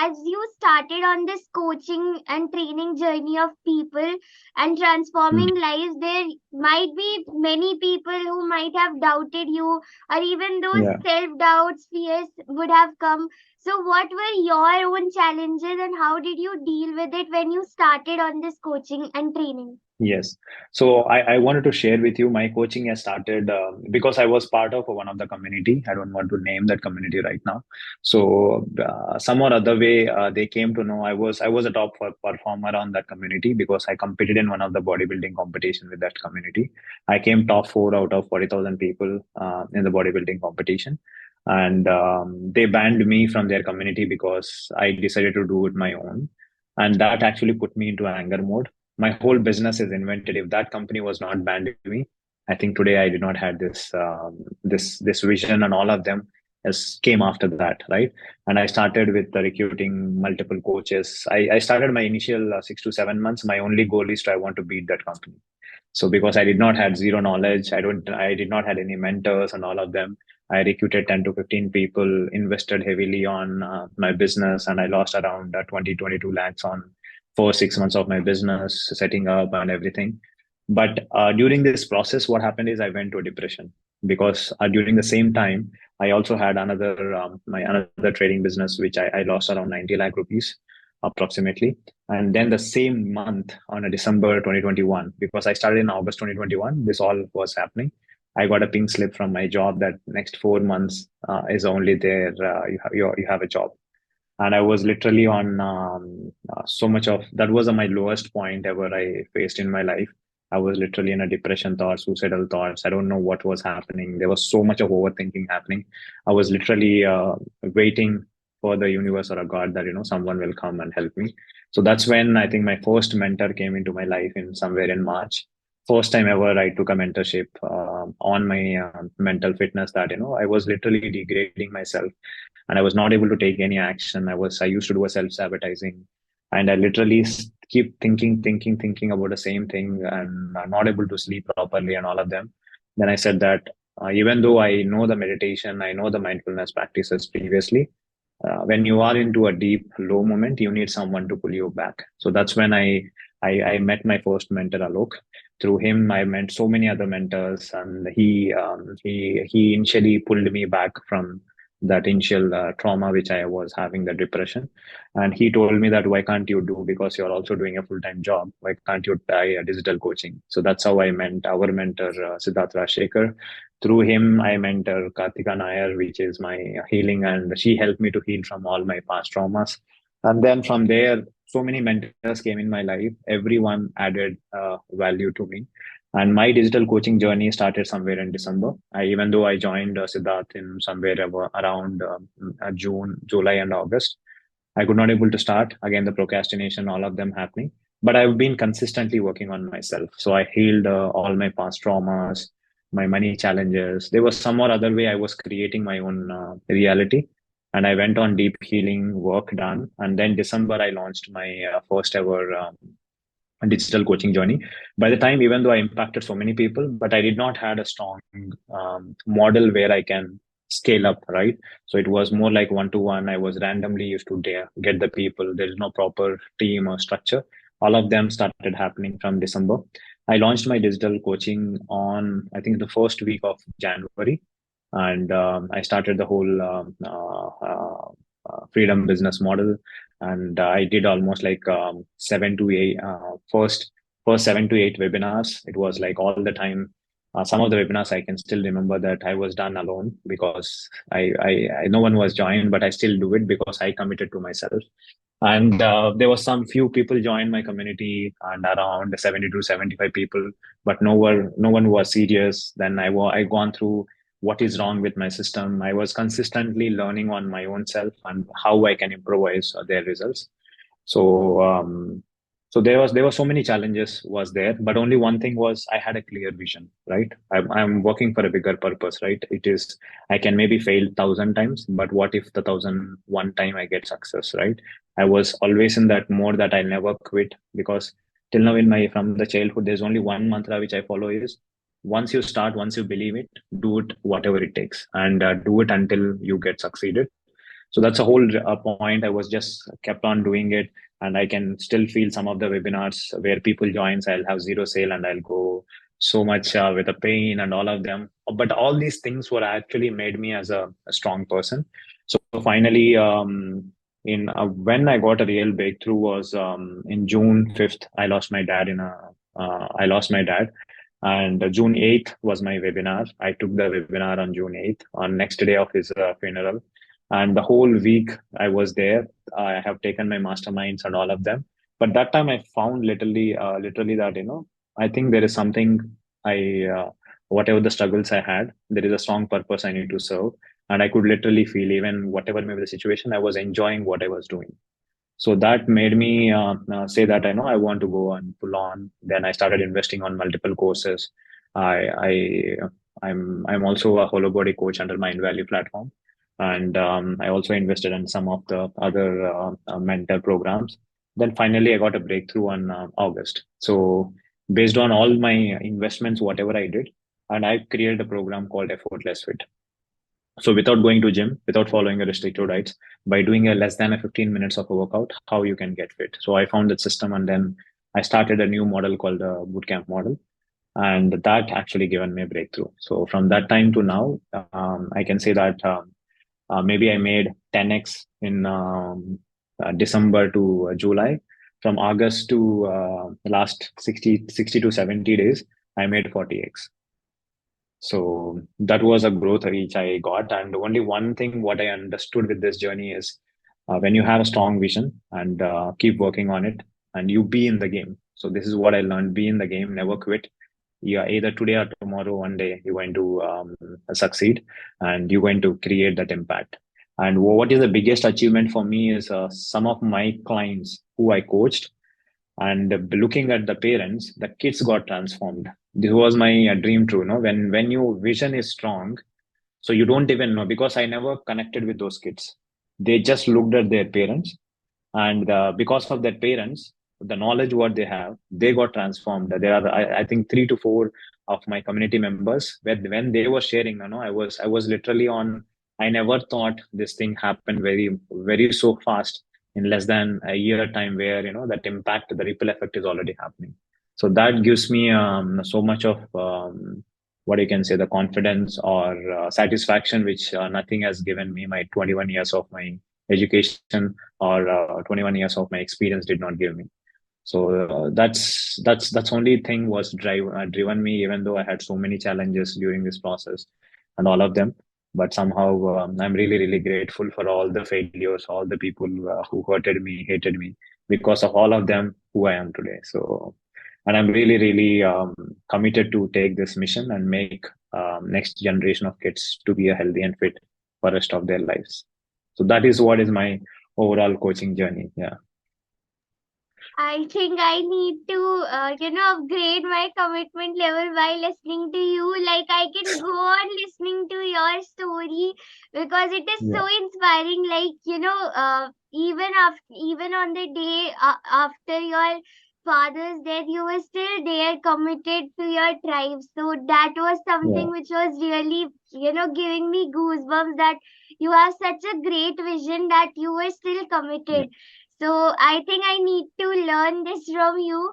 as you started on this coaching and training journey of people and transforming lives, there might be many people who might have doubted you, or even those Yeah. self-doubts, fears would have come. So, what were your own challenges and how did you deal with it when you started on this coaching and training? Yes. So I wanted to share with you my coaching has started because I was part of one of the community. I don't want to name that community right now. So some or other way they came to know I was a top performer on that community because I competed in one of the bodybuilding competition with that community. I came top four out of 40,000 people in the bodybuilding competition. And they banned me from their community because I decided to do it my own. And that actually put me into anger mode. My whole business is invented. If that company was not banned me, I think today I did not have this vision, and all of them as came after that, right? And I started with recruiting multiple coaches. I started my initial 6 to 7 months. My only goal is to I want to beat that company. So because I did not had zero knowledge, I did not had any mentors and all of them. I recruited 10 to 15 people, invested heavily on my business, and I lost around 20, 22 lakhs on 4 6 months of my business setting up and everything. But during this process, what happened is I went to a depression because during the same time, I also had another trading business which I lost around 90 lakh rupees approximately. And then the same month on a December 2021, because I started in August 2021, this all was happening. I got a pink slip from my job that next 4 months is only there. You have a job. And I was literally on so much of that was my lowest point ever I faced in my life. I was literally in a depression thoughts, suicidal thoughts. I don't know what was happening. There was so much of overthinking happening. I was literally waiting for the universe or a God that someone will come and help me. So that's when I think my first mentor came into my life in somewhere in March. First time ever I took a mentorship on my mental fitness. That I was literally degrading myself and I was not able to take any action. I used to do a self-sabotaging, and I literally keep thinking about the same thing, and I'm not able to sleep properly and all of them. Then I said that even though I know the meditation, I know the mindfulness practices previously, when you are into a deep low moment, you need someone to pull you back. So that's when I met my first mentor, Alok. Through him, I met so many other mentors, and he initially pulled me back from that initial trauma which I was having, the depression. And he told me that why can't you do, because you're also doing a full-time job, why can't you try a digital coaching? So that's how I met our mentor, Siddharth Rajshkar. Through him, I mentor Kartika Nair, which is my healing, and she helped me to heal from all my past traumas. And then from there, so many mentors came in my life. Everyone added value to me. And my digital coaching journey started somewhere in December. Even though I joined Siddharth in somewhere around June, July, and August, I could not able to start. Again, the procrastination, all of them happening. But I've been consistently working on myself. So I healed all my past traumas, my money challenges. There was some or other way I was creating my own reality. And I went on deep healing work done. And then December, I launched my first ever digital coaching journey. By the time, even though I impacted so many people, but I did not had a strong model where I can scale up, right? So it was more like one to one. I was randomly used to get the people. There is no proper team or structure. All of them started happening from December. I launched my digital coaching on, I think, the first week of January. And I started the whole freedom business model. And I did almost like 7 to 8 first 7 to 8 webinars. It was like all the time. Some of the webinars I can still remember that I was done alone because I no one was joined, but I still do it because I committed to myself. And there was some few people joined my community, and around 70 to 75 people, but no one was serious. Then I gone through what is wrong with my system. I was consistently learning on my own self and how I can improvise their results. So so there were so many challenges was there, but only one thing was I had a clear vision, right? I'm working for a bigger purpose, right? It is I can maybe fail 1,000 times, but what if the 1,001 time I get success, right? I was always in that mode that I'll never quit, because till now in my from the childhood, there's only one mantra which I follow is once you start, once you believe it, do it whatever it takes, and do it until you get succeeded. So that's a whole point. I was just kept on doing it, and I can still feel some of the webinars where people joins. I'll have zero sale, and I'll go so much with the pain and all of them. But all these things were actually made me as a strong person. So finally, in when I got a real breakthrough was in June 5th. I lost my dad in a I lost my dad, and June 8th was my webinar. I took the webinar on June 8th, on next day of his funeral. And the whole week I was there. I have taken my masterminds and all of them. But that time I found literally that, I think there is something whatever the struggles I had, there is a strong purpose I need to serve. And I could literally feel, even whatever may be the situation, I was enjoying what I was doing. So that made me say that I know I want to go and pull on. Then I started investing on multiple courses. I, I I'm also a hollow body coach under Mind Value platform, and I also invested in some of the other mentor programs. Then finally, I got a breakthrough on August. So based on all my investments, whatever I did, and I created a program called Effortless Fit. So without going to gym, without following a restricted diets, by doing a less than a 15 minutes of a workout, how you can get fit. So I found that system, and then I started a new model called the bootcamp model, and that actually given me a breakthrough. So from that time to now, I can say that maybe I made 10x in December to July. From August to last 60 to 70 days, I made 40x. So that was a growth which I got. And only one thing what I understood with this journey is when you have a strong vision and keep working on it, and you be in the game. So this is what I learned: be in the game, never quit. Yeah, either today or tomorrow, one day you're going to succeed, and you're going to create that impact. And what is the biggest achievement for me is some of my clients who I coached, and looking at the parents, the kids got transformed. This was my dream true, no? When your vision is strong, so you don't even know, because I never connected with those kids. They just looked at their parents, and because of their parents, the knowledge what they have, they got transformed. There are, I think, 3 to 4 of my community members where when they were sharing, I was literally on. I never thought this thing happened very so fast in less than a year time, where that impact, the ripple effect is already happening. So that gives me so much of what you can say, the confidence or satisfaction which nothing has given me. My 21 years of my education or 21 years of my experience did not give me. So that's only thing was driven me, even though I had so many challenges during this process and all of them. But somehow I'm really grateful for all the failures, all the people who hurted me, hated me, because of all of them who I am today. So, and I'm really committed to take this mission and make next generation of kids to be a healthy and fit for the rest of their lives. So that is what is my overall coaching journey. Yeah. I think I need to, upgrade my commitment level by listening to you. Like, I can go on listening to your story because it is Yeah. so inspiring. Like, even on the day after your father's death, you were still there, committed to your tribe. So that was Yeah. something which was really, giving me goosebumps. That you have such a great vision that you were still Yeah. committed. So I think I need to learn this from you.